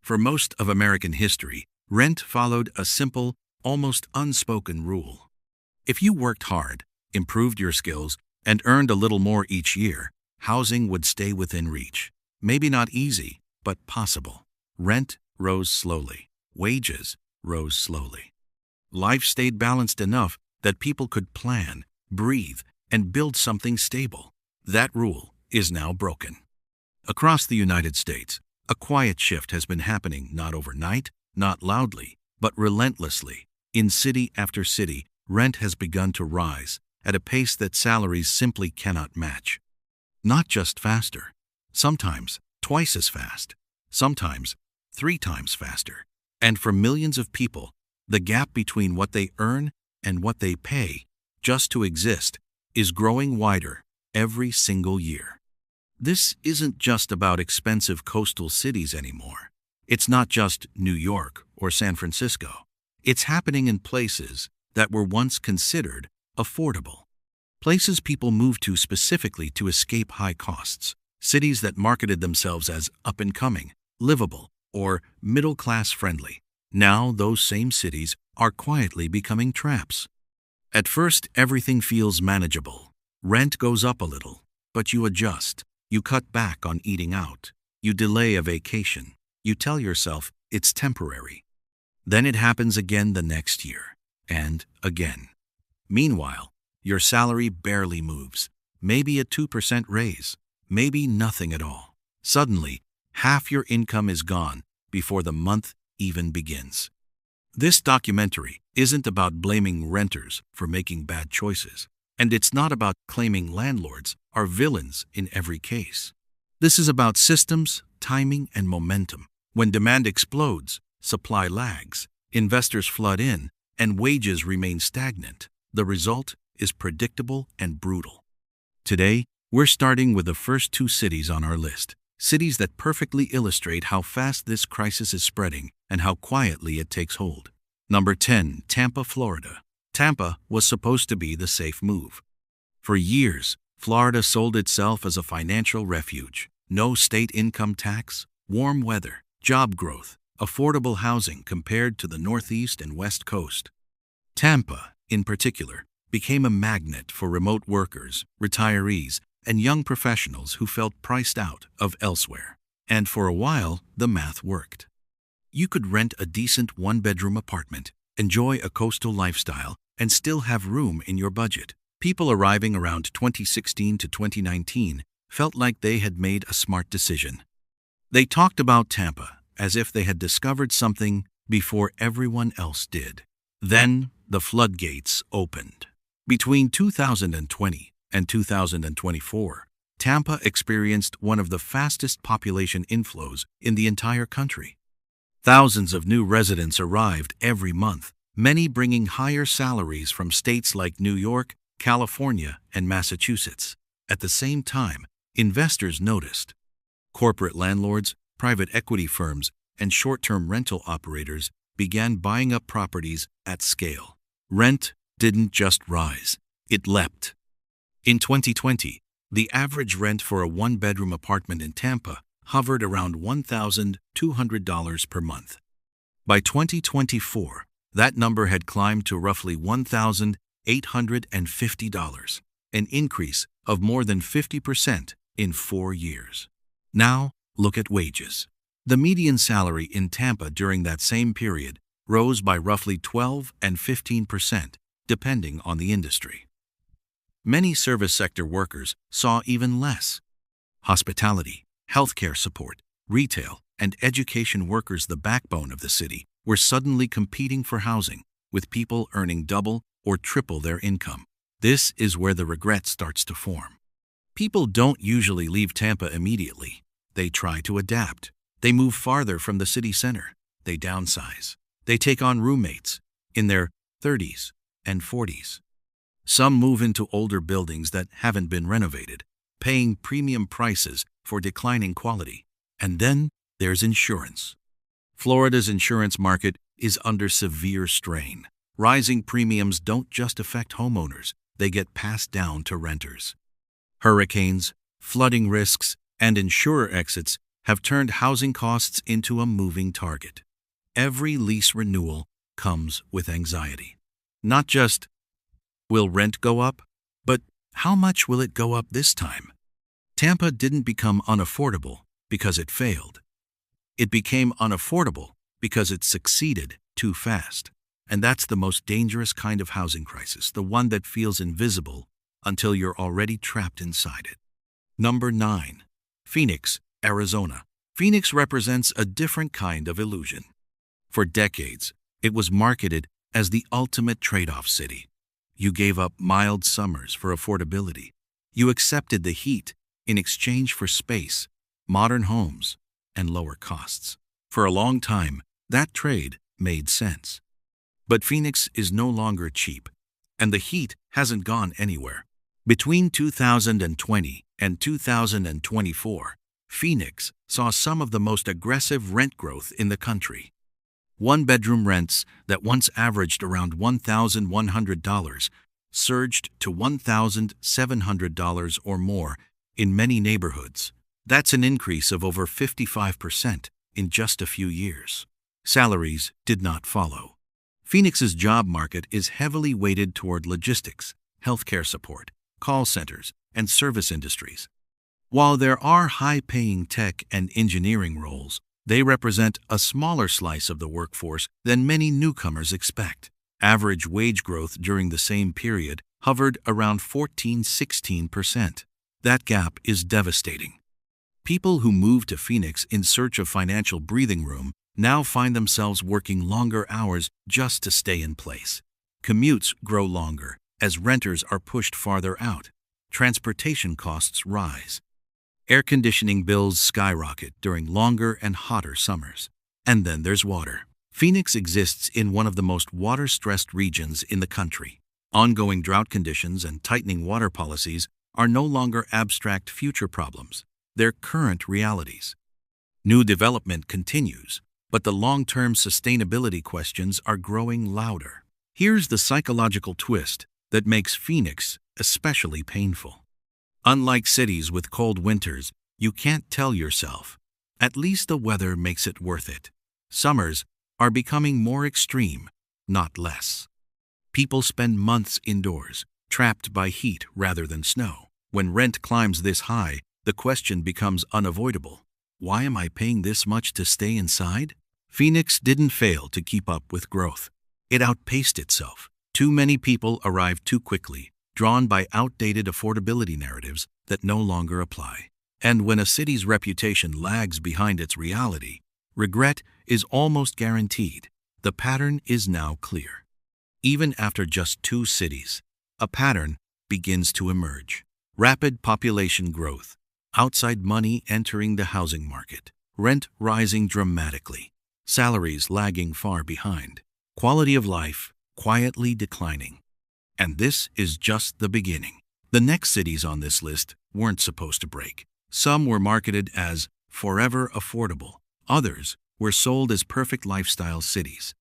For most of American history, rent followed a simple, almost unspoken rule. If you worked hard, improved your skills, and earned a little more each year, housing would stay within reach. Maybe not easy, but possible. Rent rose slowly. Wages rose slowly. Life stayed balanced enough that people could plan, breathe, and build something stable. That rule is now broken. Across the United States, a quiet shift has been happening not overnight, not loudly, but relentlessly. In city after city, rent has begun to rise at a pace that salaries simply cannot match. Not just faster, sometimes twice as fast, sometimes 3 times faster. And for millions of people, the gap between what they earn and what they pay just to exist is growing wider every single year. This isn't just about expensive coastal cities anymore. It's not just New York or San Francisco. It's happening in places that were once considered affordable. Places people moved to specifically to escape high costs. Cities that marketed themselves as up-and-coming, livable, or middle-class friendly. Now those same cities are quietly becoming traps. At first, everything feels manageable. Rent goes up a little, but you adjust. You cut back on eating out. You delay a vacation. You tell yourself it's temporary. Then it happens again the next year, and again. Meanwhile, your salary barely moves. Maybe a 2% raise, maybe nothing at all. Suddenly, half your income is gone before the month even begins. This documentary isn't about blaming renters for making bad choices, and it's not about claiming landlords are villains in every case. This is about systems, timing, and momentum. When demand explodes, supply lags, investors flood in, and wages remain stagnant, the result is predictable and brutal. Today, we're starting with the first 2 cities on our list, cities that perfectly illustrate how fast this crisis is spreading and how quietly it takes hold. Number 10, Tampa, Florida. Tampa was supposed to be the safe move. For years, Florida sold itself as a financial refuge. No state income tax, warm weather, job growth, affordable housing compared to the Northeast and West Coast. Tampa, in particular, became a magnet for remote workers, retirees, and young professionals who felt priced out of elsewhere. And for a while, the math worked. You could rent a decent 1-bedroom apartment, enjoy a coastal lifestyle, and still have room in your budget. People arriving around 2016 to 2019 felt like they had made a smart decision. They talked about Tampa as if they had discovered something before everyone else did. Then the floodgates opened. Between 2020 and 2024, Tampa experienced one of the fastest population inflows in the entire country. Thousands of new residents arrived every month, many bringing higher salaries from states like New York, California, and Massachusetts. At the same time, investors noticed. Corporate landlords, private equity firms, and short-term rental operators began buying up properties at scale. Rent didn't just rise, it leapt. In 2020, the average rent for a 1-bedroom apartment in Tampa hovered around $1,200 per month. By 2024, that number had climbed to roughly $1,850, an increase of more than 50% in 4 years. Now, look at wages. The median salary in Tampa during that same period rose by roughly 12 and 15%, depending on the industry. Many service sector workers saw even less. Hospitality, healthcare support, retail, and education workers, the backbone of the city, were suddenly competing for housing, with people earning double or triple their income. This is where the regret starts to form. People don't usually leave Tampa immediately. They try to adapt. They move farther from the city center. They downsize. They take on roommates in their 30s and 40s. Some move into older buildings that haven't been renovated, paying premium prices for declining quality. And then there's insurance. Florida's insurance market is under severe strain. Rising premiums don't just affect homeowners, they get passed down to renters. Hurricanes, flooding risks, and insurer exits have turned housing costs into a moving target. Every lease renewal comes with anxiety. Not just, will rent go up? But how much will it go up this time? Tampa didn't become unaffordable because it failed. It became unaffordable because it succeeded too fast. And that's the most dangerous kind of housing crisis, the one that feels invisible until you're already trapped inside it. Number 9. Phoenix, Arizona. Phoenix represents a different kind of illusion. For decades, it was marketed as the ultimate trade-off city. You gave up mild summers for affordability. You accepted the heat in exchange for space, modern homes, and lower costs. For a long time, that trade made sense. But Phoenix is no longer cheap, and the heat hasn't gone anywhere. Between 2020 and 2024, Phoenix saw some of the most aggressive rent growth in the country. One-bedroom rents that once averaged around $1,100 surged to $1,700 or more in many neighborhoods. That's an increase of over 55% in just a few years. Salaries did not follow. Phoenix's job market is heavily weighted toward logistics, healthcare support, call centers, and service industries. While there are high-paying tech and engineering roles, they represent a smaller slice of the workforce than many newcomers expect. Average wage growth during the same period hovered around 14–16%. That gap is devastating. People who move to Phoenix in search of financial breathing room now find themselves working longer hours just to stay in place. Commutes grow longer as renters are pushed farther out. Transportation costs rise. Air conditioning bills skyrocket during longer and hotter summers. And then there's water. Phoenix exists in one of the most water-stressed regions in the country. Ongoing drought conditions and tightening water policies are no longer abstract future problems. They're current realities. New development continues, but the long-term sustainability questions are growing louder. Here's the psychological twist that makes Phoenix especially painful. Unlike cities with cold winters, you can't tell yourself, at least the weather makes it worth it. Summers are becoming more extreme, not less. People spend months indoors, trapped by heat rather than snow. When rent climbs this high, the question becomes unavoidable. Why am I paying this much to stay inside? Phoenix didn't fail to keep up with growth. It outpaced itself. Too many people arrived too quickly, drawn by outdated affordability narratives that no longer apply. And when a city's reputation lags behind its reality, regret is almost guaranteed. The pattern is now clear. Even after just 2 cities, a pattern begins to emerge. Rapid population growth, outside money entering the housing market, rent rising dramatically, salaries lagging far behind, quality of life quietly declining. And this is just the beginning. The next cities on this list weren't supposed to break. Some were marketed as forever affordable. Others were sold as perfect lifestyle cities.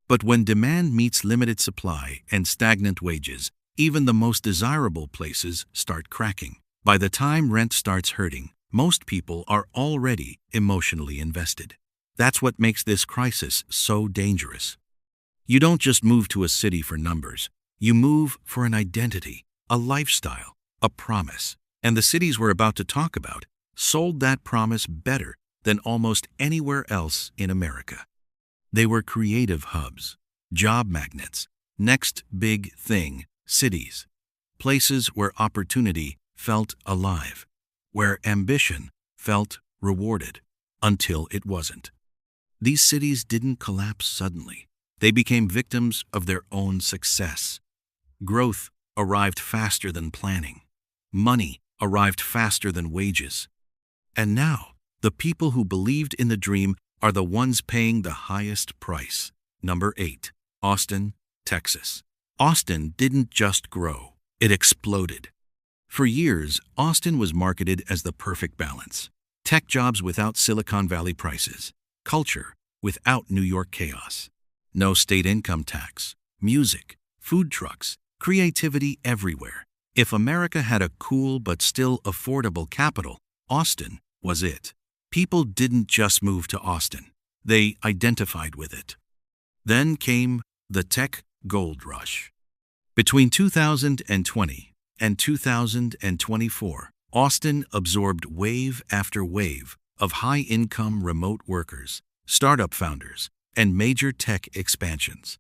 But when demand meets limited supply and stagnant wages, even the most desirable places start cracking. By the time rent starts hurting, most people are already emotionally invested. That's what makes this crisis so dangerous. You don't just move to a city for numbers. You move for an identity, a lifestyle, a promise. And the cities we're about to talk about sold that promise better than almost anywhere else in America. They were creative hubs, job magnets, next big thing cities, places where opportunity felt alive, where ambition felt rewarded, until it wasn't. These cities didn't collapse suddenly. They became victims of their own success. Growth arrived faster than planning. Money arrived faster than wages. And now, the people who believed in the dream are the ones paying the highest price. Number 8. Austin, Texas. Austin didn't just grow, it exploded. For years, Austin was marketed as the perfect balance. Tech jobs without Silicon Valley prices. Culture without New York chaos. No state income tax. Music, food trucks, creativity everywhere. If America had a cool but still affordable capital, Austin was it. People didn't just move to Austin, they identified with it. Then came the tech gold rush. Between 2020 and 2024, Austin absorbed wave after wave of high-income remote workers, startup founders, and major tech expansions.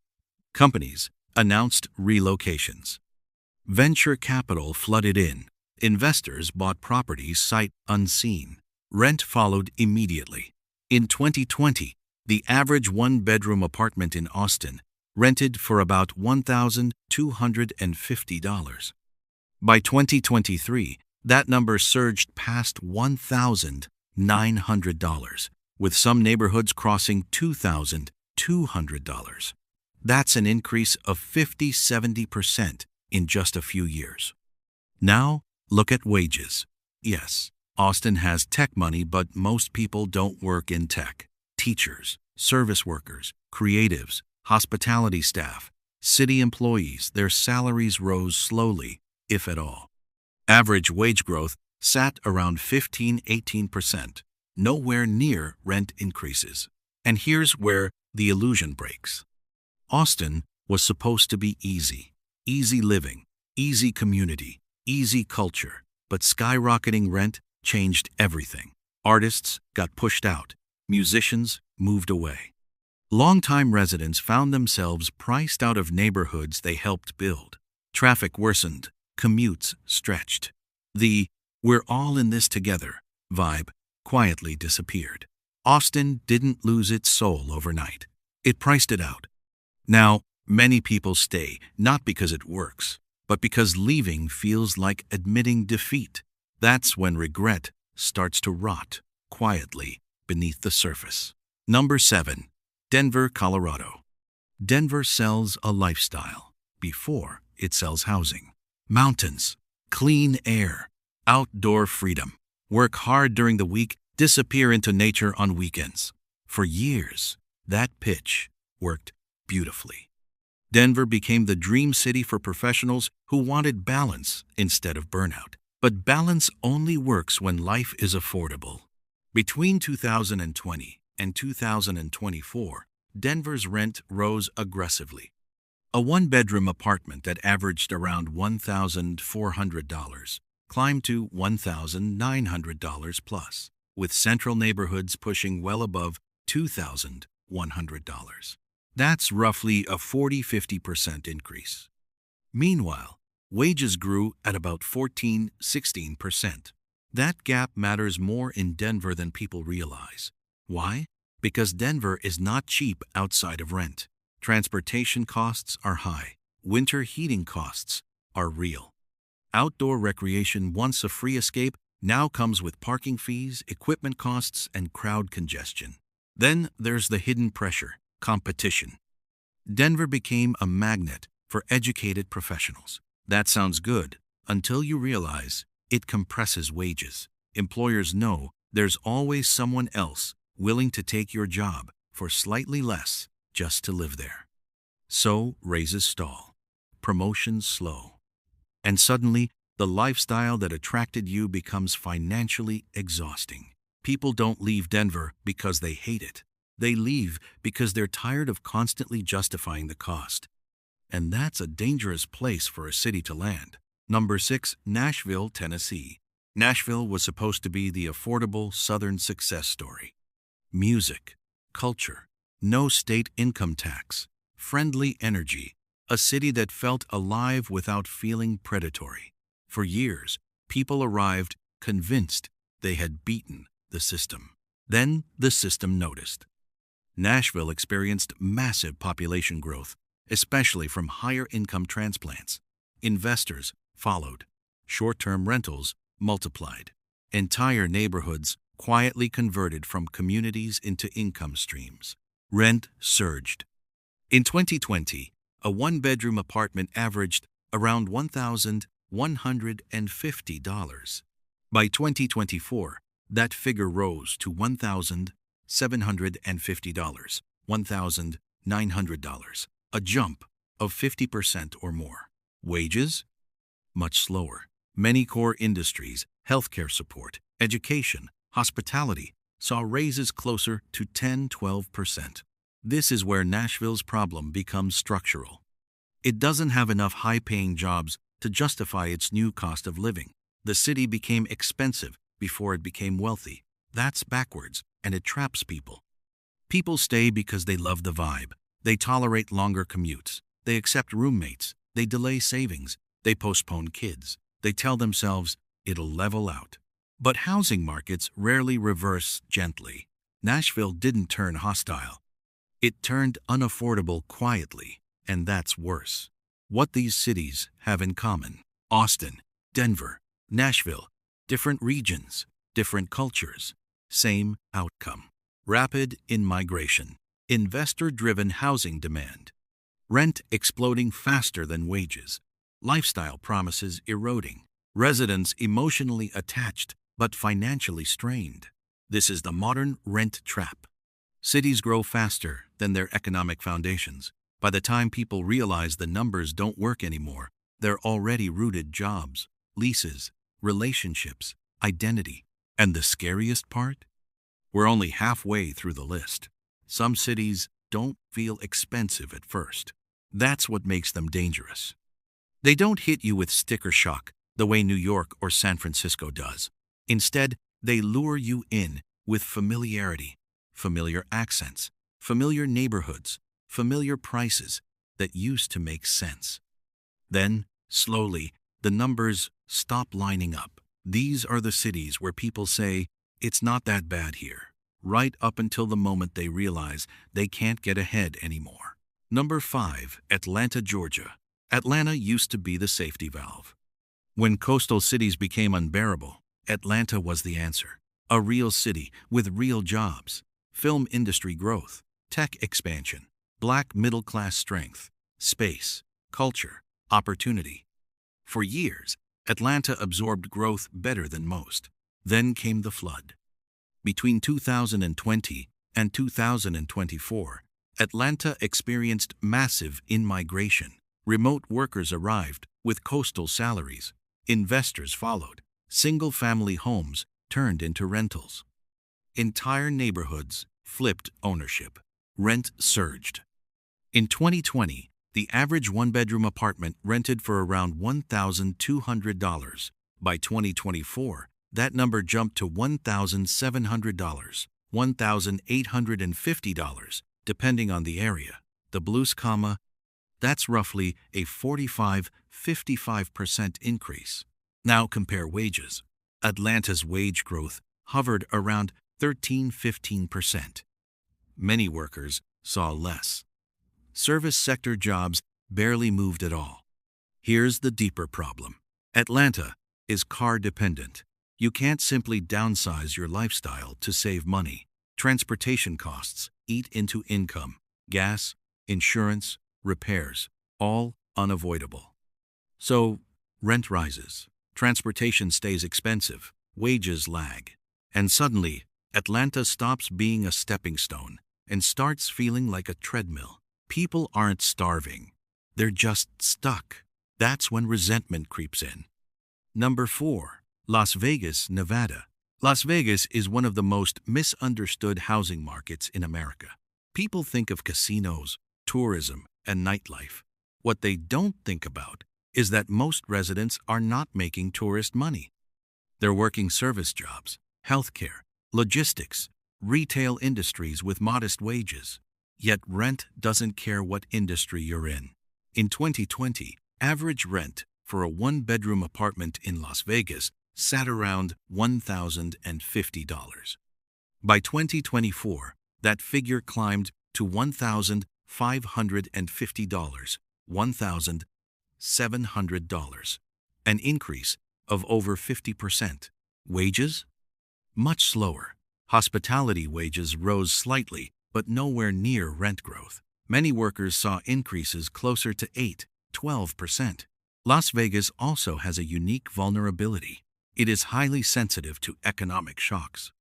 Companies announced relocations. Venture capital flooded in. Investors bought properties sight unseen. Rent followed immediately. In 2020, the average one-bedroom apartment in Austin rented for about $1,250. By 2023, that number surged past $1,900, with some neighborhoods crossing $2,200. That's an increase of 50–70% in just a few years. Now, look at wages. Yes, Austin has tech money, but most people don't work in tech. Teachers, service workers, creatives, hospitality staff, city employees, their salaries rose slowly, if at all. Average wage growth sat around 15–18%, nowhere near rent increases. And here's where the illusion breaks. Austin was supposed to be easy living, easy community, easy culture, but skyrocketing rent changed everything. Artists got pushed out, musicians moved away. Longtime residents found themselves priced out of neighborhoods they helped build. Traffic worsened, commutes stretched. The "we're all in this together" vibe quietly disappeared. Austin didn't lose its soul overnight. It priced it out. Now, many people stay not because it works, but because leaving feels like admitting defeat. That's when regret starts to rot quietly beneath the surface. Number 7. Denver, Colorado. Denver sells a lifestyle before it sells housing. Mountains, clean air, outdoor freedom. Work hard during the week, disappear into nature on weekends. For years, that pitch worked beautifully. Denver became the dream city for professionals who wanted balance instead of burnout. But balance only works when life is affordable. Between 2020 and 2024, Denver's rent rose aggressively. A one-bedroom apartment that averaged around $1,400 climbed to $1,900 plus, with central neighborhoods pushing well above $2,100. That's roughly a 40–50% increase. Meanwhile, wages grew at about 14–16%. That gap matters more in Denver than people realize. Why? Because Denver is not cheap outside of rent. Transportation costs are high. Winter heating costs are real. Outdoor recreation, once a free escape, now comes with parking fees, equipment costs, and crowd congestion. Then there's the hidden pressure, competition. Denver became a magnet for educated professionals. That sounds good until you realize it compresses wages. Employers know there's always someone else willing to take your job for slightly less just to live there. So raises stall, promotions slow, and suddenly the lifestyle that attracted you becomes financially exhausting. People don't leave Denver because they hate it. They leave because they're tired of constantly justifying the cost. And that's a dangerous place for a city to land. Number 6, Nashville, Tennessee. Nashville was supposed to be the affordable Southern success story. Music, culture, no state income tax, friendly energy, a city that felt alive without feeling predatory. For years, people arrived convinced they had beaten the system. Then the system noticed. Nashville experienced massive population growth, especially from higher income transplants. Investors followed. Short-term rentals multiplied. Entire neighborhoods quietly converted from communities into income streams. Rent surged. In 2020, a one-bedroom apartment averaged around $1,150. By 2024, that figure rose to $1,750, $1,900, a jump of 50% or more. Wages? Much slower. Many core industries, healthcare support, education, hospitality, saw raises closer to 10–12%. This is where Nashville's problem becomes structural. It doesn't have enough high-paying jobs to justify its new cost of living. The city became expensive before it became wealthy. That's backwards, and it traps people. People stay because they love the vibe. They tolerate longer commutes. They accept roommates. They delay savings. They postpone kids. They tell themselves it'll level out. But housing markets rarely reverse gently. Nashville didn't turn hostile. It turned unaffordable quietly, and that's worse. What these cities have in common: Austin, Denver, Nashville, different regions, different cultures, same outcome: rapid in-migration, investor-driven housing demand, rent exploding faster than wages, lifestyle promises eroding, residents emotionally attached but financially strained. This is the modern rent trap. Cities grow faster than their economic foundations. By the time people realize the numbers don't work anymore, they're already rooted jobs, leases, relationships, identity. And the scariest part? We're only halfway through the list. Some cities don't feel expensive at first. That's what makes them dangerous. They don't hit you with sticker shock the way New York or San Francisco does. Instead, they lure you in with familiarity, familiar accents, familiar neighborhoods, familiar prices that used to make sense. Then, slowly, the numbers stop lining up. These are the cities where people say, it's not that bad here, right up until the moment they realize they can't get ahead anymore. Number 5, Atlanta, Georgia. Atlanta used to be the safety valve. When coastal cities became unbearable, Atlanta was the answer. A real city with real jobs, film industry growth, tech expansion, Black middle-class strength, space, culture, opportunity. For years, Atlanta absorbed growth better than most. Then came the flood. Between 2020 and 2024, Atlanta experienced massive in-migration. Remote workers arrived with coastal salaries. Investors followed. Single-family homes turned into rentals. Entire neighborhoods flipped ownership. Rent surged. In 2020, the average one-bedroom apartment rented for around $1,200. By 2024, that number jumped to $1,700, $1,850, depending on the area. The blues comma, that's roughly a 45–55% increase. Now compare wages. Atlanta's wage growth hovered around 13–15%. Many workers saw less. Service sector jobs barely moved at all. Here's the deeper problem. Atlanta is car-dependent. You can't simply downsize your lifestyle to save money. Transportation costs eat into income. Gas, insurance, repairs, all unavoidable. So, rent rises. Transportation stays expensive. Wages lag. And suddenly, Atlanta stops being a stepping stone and starts feeling like a treadmill. People aren't starving. They're just stuck. That's when resentment creeps in. Number 4, Las Vegas, Nevada. Las Vegas is one of the most misunderstood housing markets in America. People think of casinos, tourism, and nightlife. What they don't think about is that most residents are not making tourist money. They're working service jobs, healthcare, logistics, retail industries with modest wages. Yet rent doesn't care what industry you're in. In 2020, average rent for a one-bedroom apartment in Las Vegas sat around $1,050. By 2024, that figure climbed to $1,550, $1,700, an increase of over 50%. Wages? Much slower. Hospitality wages rose slightly, but nowhere near rent growth. Many workers saw increases closer to 8–12%. Las Vegas also has a unique vulnerability. It is highly sensitive to economic shocks.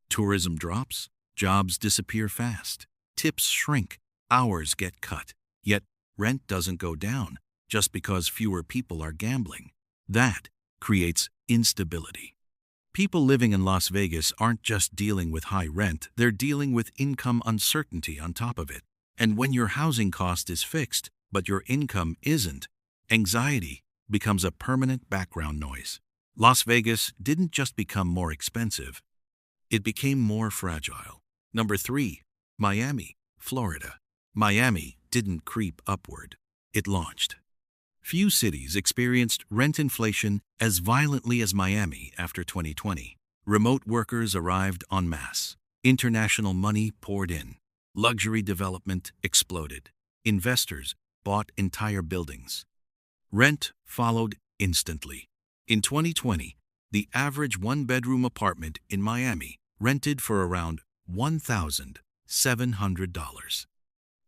Tourism drops, jobs disappear fast, tips shrink, hours get cut. Yet rent doesn't go down just because fewer people are gambling. That creates instability. People living in Las Vegas aren't just dealing with high rent, they're dealing with income uncertainty on top of it. And when your housing cost is fixed, but your income isn't, anxiety becomes a permanent background noise. Las Vegas didn't just become more expensive, it became more fragile. Number 3. Miami, Florida. Miami didn't creep upward, it launched. Few cities experienced rent inflation as violently as Miami after 2020. Remote workers arrived en masse. International money poured in. Luxury development exploded. Investors bought entire buildings. Rent followed instantly. In 2020, the average one-bedroom apartment in Miami rented for around $1,700.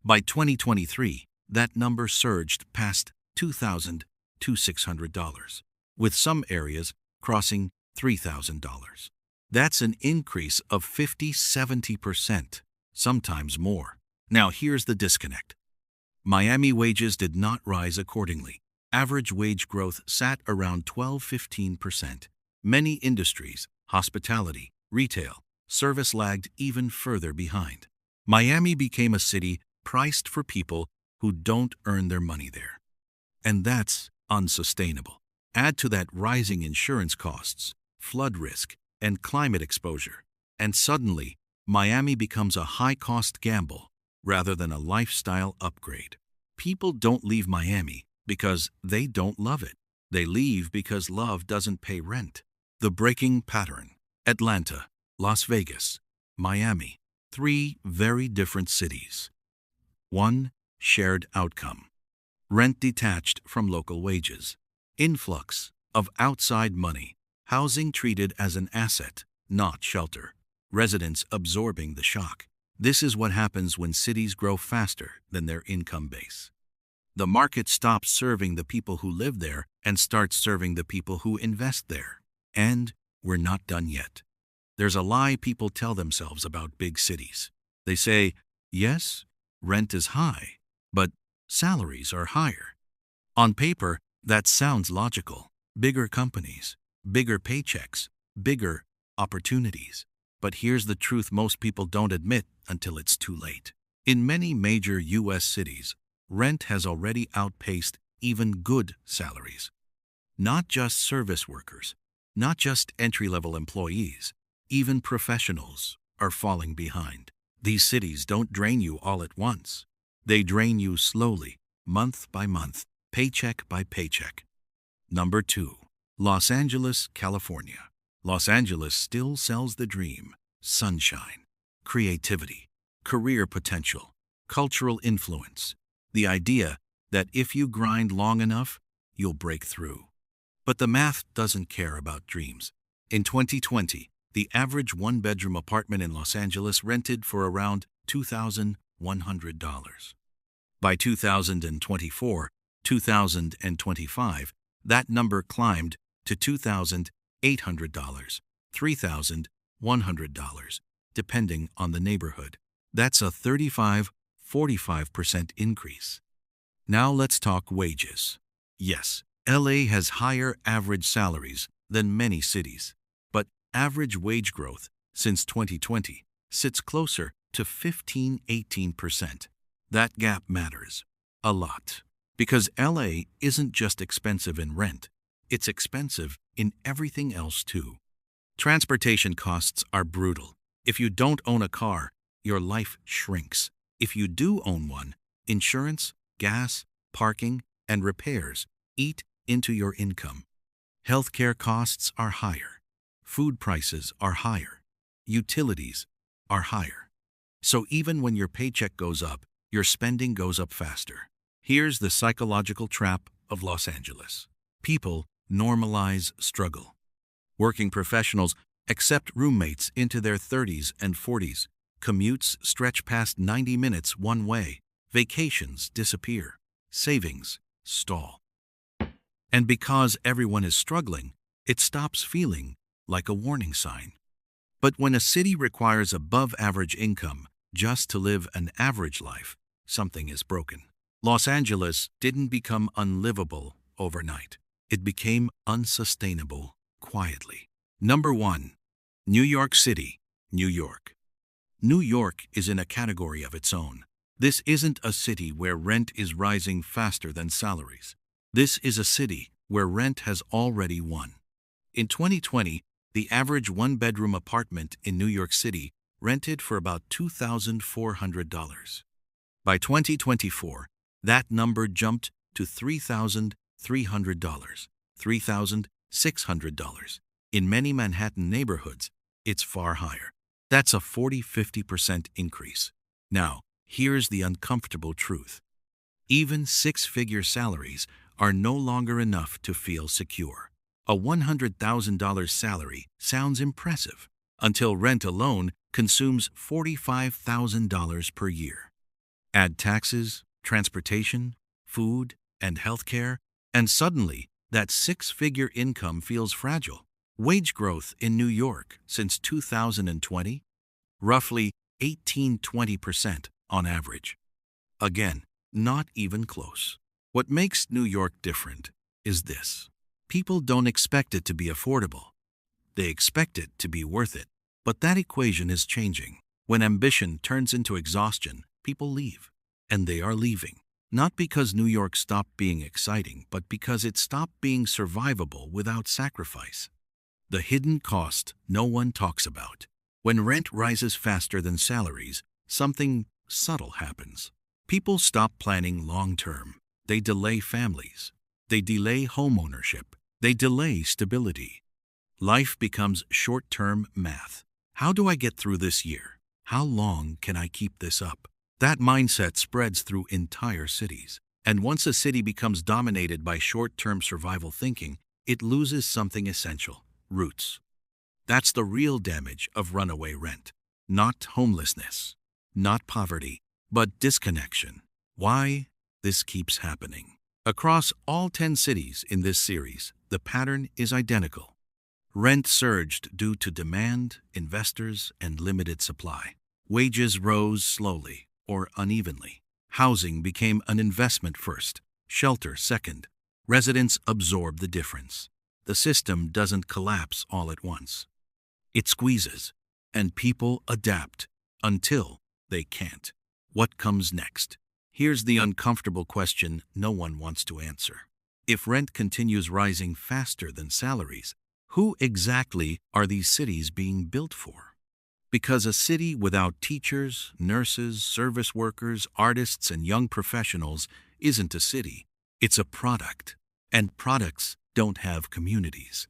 By 2023, that number surged past $2,600, with some areas crossing $3,000. That's an increase of 50–70%, sometimes more. Now here's the disconnect. Miami wages did not rise accordingly. Average wage growth sat around 12–15%. Many industries, hospitality, retail, service lagged even further behind. Miami became a city priced for people who don't earn their money there. And that's unsustainable. Add to that rising insurance costs, flood risk, and climate exposure, and suddenly, Miami becomes a high-cost gamble rather than a lifestyle upgrade. People don't leave Miami because they don't love it. They leave because love doesn't pay rent. The breaking pattern. Atlanta, Las Vegas, Miami. 3 very different cities. 1. Shared outcome. Rent detached from local wages. Influx of outside money. Housing treated as an asset, not shelter. Residents absorbing the shock. This is what happens when cities grow faster than their income base. The market stops serving the people who live there and starts serving the people who invest there. And we're not done yet. There's a lie people tell themselves about big cities. They say, yes, rent is high, but salaries are higher. On paper, that sounds logical. Bigger companies, bigger paychecks, bigger opportunities. But here's the truth most people don't admit until it's too late. In many major U.S. cities, rent has already outpaced even good salaries. Not just service workers, not just entry-level employees, even professionals are falling behind. These cities don't drain you all at once. They drain you slowly, month by month, paycheck by paycheck. Number 2. Los Angeles, California. Los Angeles still sells the dream: sunshine, creativity, career potential, cultural influence. The idea that if you grind long enough, you'll break through. But the math doesn't care about dreams. In 2020, the average one-bedroom apartment in Los Angeles rented for around $2,100. By 2024, 2025, that number climbed to $2,800, $3,100, depending on the neighborhood. That's a 35–45% increase. Now let's talk wages. Yes, LA has higher average salaries than many cities, but average wage growth since 2020 sits closer to 15–18%. That gap matters a lot, because LA isn't just expensive in rent, it's expensive in everything else too. Transportation costs are brutal. If you don't own a car, your life shrinks. If you do own one, insurance, gas, parking, and repairs eat into your income. Healthcare costs are higher. Food prices are higher. Utilities are higher. So even when your paycheck goes up, your spending goes up faster. Here's the psychological trap of Los Angeles. People normalize struggle. Working professionals accept roommates into their 30s and 40s. Commutes stretch past 90 minutes one way. Vacations disappear. Savings stall. And because everyone is struggling, it stops feeling like a warning sign. But when a city requires above-average income just to live an average life, something is broken. Los Angeles didn't become unlivable overnight. It became unsustainable quietly. Number 1. New York City, New York. New York is in a category of its own. This isn't a city where rent is rising faster than salaries. This is a city where rent has already won. In 2020, the average one-bedroom apartment in New York City rented for about $2,400. By 2024, that number jumped to $3,300, $3,600. In many Manhattan neighborhoods, it's far higher. That's a 40–50% increase. Now, here's the uncomfortable truth. Even six-figure salaries are no longer enough to feel secure. A $100,000 salary sounds impressive until rent alone consumes $45,000 per year. Add taxes, transportation, food, and healthcare, and suddenly that six-figure income feels fragile. Wage growth in New York since 2020? Roughly 18–20% on average. Again, not even close. What makes New York different is this. People don't expect it to be affordable. They expect it to be worth it. But that equation is changing. When ambition turns into exhaustion, people leave. And they are leaving. Not because New York stopped being exciting, but because it stopped being survivable without sacrifice. The hidden cost no one talks about. When rent rises faster than salaries, something subtle happens. People stop planning long-term. They delay families. They delay homeownership. They delay stability. Life becomes short-term math. How do I get through this year? How long can I keep this up? That mindset spreads through entire cities. And once a city becomes dominated by short-term survival thinking, it loses something essential: roots. That's the real damage of runaway rent. Not homelessness, not poverty, but disconnection. Why this keeps happening? Across all 10 cities in this series, the pattern is identical. Rent surged due to demand, investors, and limited supply. Wages rose slowly or unevenly. Housing became an investment first, shelter second. Residents absorb the difference. The system doesn't collapse all at once. It squeezes, and people adapt until they can't. What comes next? Here's the uncomfortable question no one wants to answer. If rent continues rising faster than salaries, who exactly are these cities being built for? Because a city without teachers, nurses, service workers, artists, and young professionals isn't a city. It's a product. And products don't have communities.